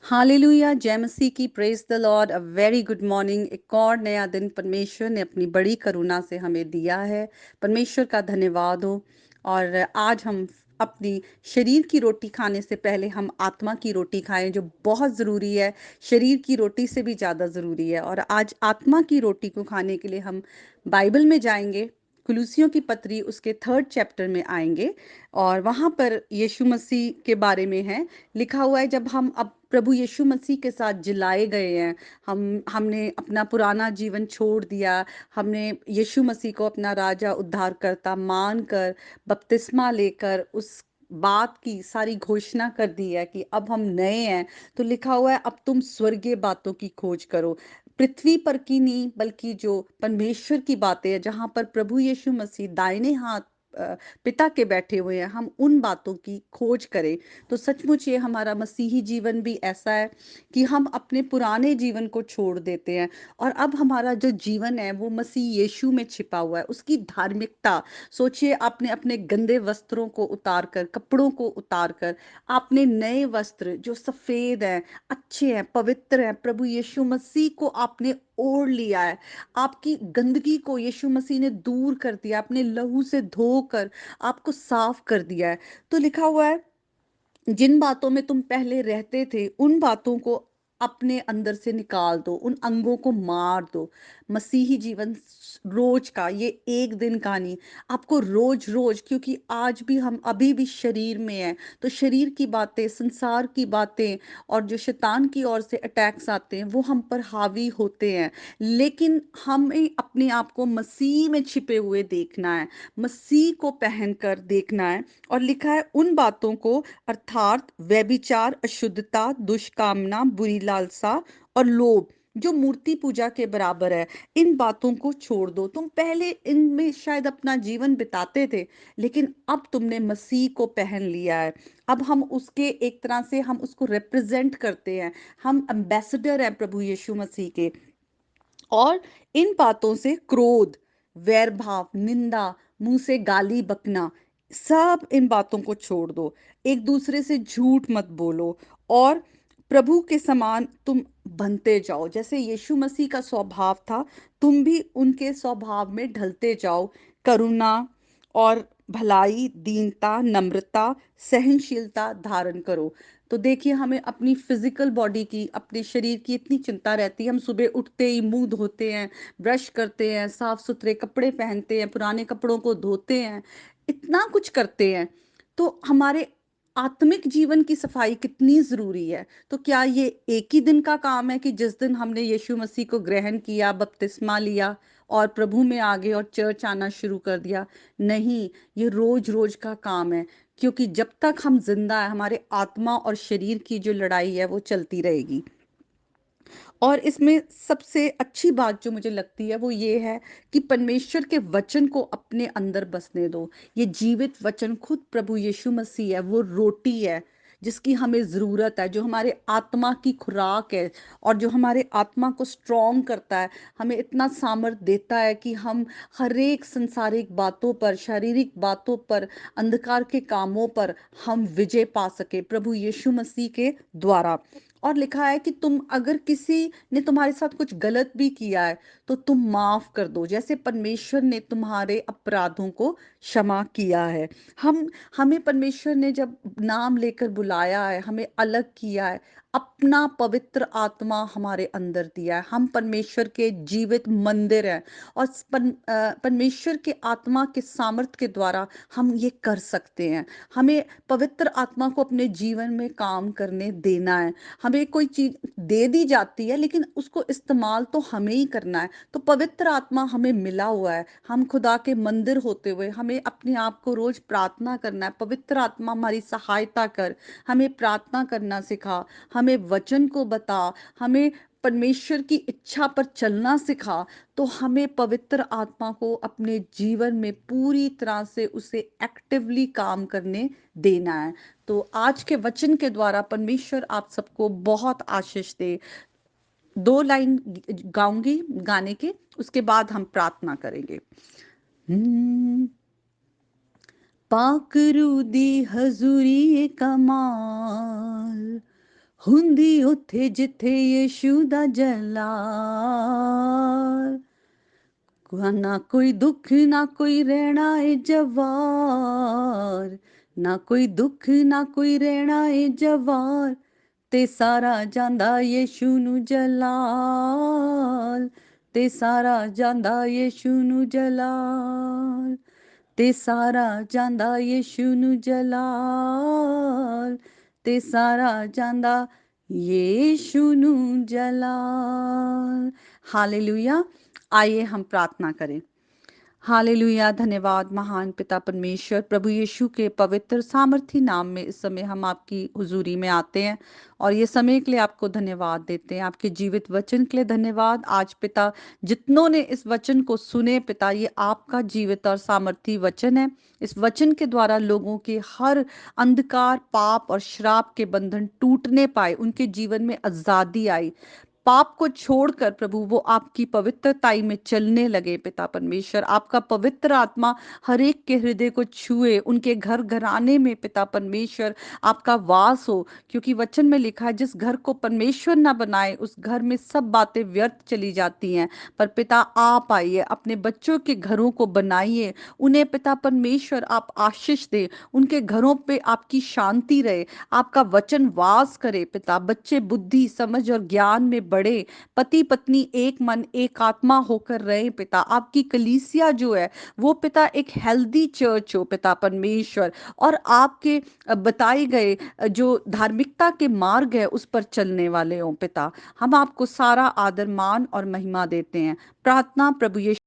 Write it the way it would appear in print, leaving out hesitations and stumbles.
Hallelujah, जय मसीह की। Praise the Lord. A very good morning. एक और नया दिन परमेश्वर ने अपनी बड़ी करुणा से हमें दिया है। परमेश्वर का धन्यवाद हो। और आज हम अपनी शरीर की रोटी खाने से पहले हम आत्मा की रोटी खाएं, जो बहुत ज़रूरी है। शरीर की रोटी से भी ज़्यादा ज़रूरी है। और आज आत्मा की रोटी को खाने के लिए हम बाइबल में जाएंगे। कुलूसियों की पत्री उसके 3rd चैप्टर में आएंगे। और वहाँ पर यीशु मसीह के बारे में है लिखा हुआ है। जब हम अब प्रभु यीशु मसीह के साथ जिलाए गए हैं, हमने अपना पुराना जीवन छोड़ दिया, हमने यीशु मसीह को अपना राजा उद्धारकर्ता मानकर बपतिस्मा लेकर उस बात की सारी घोषणा कर दी है कि अब हम नए हैं। तो लिखा हुआ है, अब तुम स्वर्गीय बातों की खोज करो, पृथ्वी पर की नहीं बल्कि जो परमेश्वर की बातें हैं, जहां पर प्रभु यीशु मसीह दाहिने हाथ पिता के बैठे हुए हैं, हम उन बातों की खोज करें। तो सचमुच ये हमारा मसीही जीवन भी ऐसा है कि हम अपने पुराने जीवन को छोड़ देते हैं और अब हमारा जो जीवन है वो मसीह यीशु में छिपा हुआ है, उसकी धार्मिकता। सोचिए, आपने अपने गंदे वस्त्रों को उतार कर, कपड़ों को उतार कर, आपने नए वस्त्र जो सफेद हैं, अच्छे हैं, पवित्र हैं, प्रभु यीशु मसीह को आपने ओढ़ लिया है। आपकी गंदगी को यीशु मसीह ने दूर कर दिया, अपने लहू से धोकर आपको साफ कर दिया है। तो लिखा हुआ है, जिन बातों में तुम पहले रहते थे उन बातों को अपने अंदर से निकाल दो, उन अंगों को मार दो। मसीही जीवन रोज का, ये एक दिन का नहीं, आपको रोज रोज, क्योंकि आज भी हम अभी भी शरीर में हैं, तो शरीर की बातें, संसार की बातें और जो शैतान की ओर से अटैक्स आते हैं वो हम पर हावी होते हैं। लेकिन हमें अपने आप को मसीह में छिपे हुए देखना है, मसीह को पहनकर देखना है। और लिखा है, उन बातों को अर्थात व्यभिचार, अशुद्धता, दुष्कामना, बुरी लालसा और लोभ जो मूर्ति पूजा के बराबर है, इन बातों को छोड़ दो। तुम पहले इनमें शायद अपना जीवन बिताते थे, लेकिन अब तुमने मसीह को पहन लिया है। अब हम उसके, एक तरह से हम उसको रिप्रेजेंट करते हैं, हम एम्बेसडर हैं प्रभु यीशु मसीह के। और इन बातों से क्रोध, वैर भाव, निंदा, मुंह से गाली बकना, सब इन बातों को छोड़ दो। एक दूसरे से झूठ मत बोलो और प्रभु के समान तुम बनते जाओ। जैसे यीशु मसीह का स्वभाव था, तुम भी उनके स्वभाव में ढलते जाओ। करुणा और भलाई, दीनता, नम्रता, सहनशीलता धारण करो। तो देखिए, हमें अपनी फिजिकल बॉडी की, अपने शरीर की इतनी चिंता रहती है। हम सुबह उठते ही मुंह धोते हैं, ब्रश करते हैं, साफ सुथरे कपड़े पहनते हैं, पुराने कपड़ों को धोते हैं, इतना कुछ करते हैं। तो हमारे आत्मिक जीवन की सफाई कितनी जरूरी है। तो क्या ये एक ही दिन का काम है कि जिस दिन हमने यीशु मसीह को ग्रहण किया, बपतिस्मा लिया और प्रभु में आ गए और चर्च आना शुरू कर दिया? नहीं, ये रोज रोज का काम है। क्योंकि जब तक हम जिंदा है, हमारे आत्मा और शरीर की जो लड़ाई है वो चलती रहेगी। और इसमें सबसे अच्छी बात जो मुझे लगती है वो ये है कि परमेश्वर के वचन को अपने अंदर बसने दो। ये जीवित वचन खुद प्रभु यीशु मसीह है, वो रोटी है जिसकी हमें ज़रूरत है, जो हमारे आत्मा की खुराक है और जो हमारे आत्मा को स्ट्रॉन्ग करता है, हमें इतना सामर्थ देता है कि हम हर एक संसारिक बातों पर, शारीरिक बातों पर, अंधकार के कामों पर हम विजय पा सके प्रभु यीशु मसीह के द्वारा। और लिखा है कि तुम, अगर किसी ने तुम्हारे साथ कुछ गलत भी किया है तो तुम माफ कर दो, जैसे परमेश्वर ने तुम्हारे अपराधों को क्षमा किया है। हम हमें परमेश्वर ने जब नाम लेकर बुलाया है, हमें अलग किया है, अपना पवित्र आत्मा हमारे अंदर दिया है। हम परमेश्वर के जीवित मंदिर हैं और परमेश्वर के आत्मा के सामर्थ्य के द्वारा हम ये कर सकते हैं। हमें पवित्र आत्मा को अपने जीवन में काम करने देना है। हमें कोई चीज दे दी जाती है लेकिन उसको इस्तेमाल तो हमें ही करना है। तो पवित्र आत्मा हमें मिला हुआ है, हम खुदा के मंदिर होते हुए हमें अपने आप को रोज प्रार्थना करना है, पवित्र आत्मा हमारी सहायता कर, हमें प्रार्थना करना सिखा, हमें वचन को बता, हमें परमेश्वर की इच्छा पर चलना सिखा। तो हमें पवित्र आत्मा को अपने जीवन में पूरी तरह से उसे एक्टिवली काम करने देना है। तो आज के वचन के द्वारा परमेश्वर आप सबको बहुत आशीष दे। 2 लाइन गाऊंगी गाने के, उसके बाद हम प्रार्थना करेंगे। हम्म, पाक रूदी हजूरी कमाल, ਹੁੰਦੀ ਉੱਥੇ ਜਿੱਥੇ ਯਿਸੂ ਦਾ ਜਲਾਲ। ਨਾ ਕੋਈ ਦੁੱਖ ਨਾ ਕੋਈ ਰਹਿਣਾ ਏ ਜਵਾਰ, ਨਾ ਕੋਈ ਦੁੱਖ ਨਾ ਕੋਈ ਰਹਿਣਾ ਏ ਜਵਾਰ, ਤੇ ਸਾਰਾ ਜਾਂਦਾ ਯਿਸੂ ਨੂੰ ਜਲਾਲ, ਤੇ ਸਾਰਾ ਜਾਂਦਾ ਯਿਸੂ ਨੂੰ ਜਲਾਲ, ਤੇ ਸਾਰਾ ਜਾਂਦਾ ਯਿਸੂ ਨੂੰ ਜਲਾਲ, ਤੇ ਸਾਰਾ ਜਾਂਦਾ यीशु नु जलाल। हालेलुया। आइए हम प्रार्थना करें। हालेलुया। धन्यवाद महान पिता परमेश्वर, प्रभु यीशु के पवित्र सामर्थी नाम में इस समय हम आपकी हुजूरी में आते हैं और ये समय के लिए आपको धन्यवाद देते हैं, आपके जीवित वचन के लिए धन्यवाद। आज पिता जितनों ने इस वचन को सुने पिता, ये आपका जीवित और सामर्थी वचन है। इस वचन के द्वारा लोगों के हर अंधकार, पाप और श्राप के बंधन टूटने पाए, उनके जीवन में आजादी आई, पाप को छोड़कर प्रभु वो आपकी पवित्रताई में चलने लगे। पिता परमेश्वर, आपका पवित्र आत्मा हर एक के हृदय को छुए, उनके घर घराने में पिता परमेश्वर आपका वास हो, क्योंकि वचन में लिखा है जिस घर को परमेश्वर ना बनाए उस घर में सब बातें व्यर्थ चली जाती हैं। पर पिता आप आइए, अपने बच्चों के घरों को बनाइए, उन्हें पिता परमेश्वर आप आशीष दे, उनके घरों पे आपकी शांति रहे, आपका वचन वास करे। पिता बच्चे बुद्धि समझ और ज्ञान में बढ़े, पति पत्नी एक मन एक आत्मा होकर रहे। पिता आपकी कलीसिया जो है वो पिता एक हेल्दी चर्च हो पिता परमेश्वर, और आपके बताए गए जो धार्मिकता के मार्ग है उस पर चलने वाले हो। पिता हम आपको सारा आदर मान और महिमा देते हैं। प्रार्थना प्रभु यीशु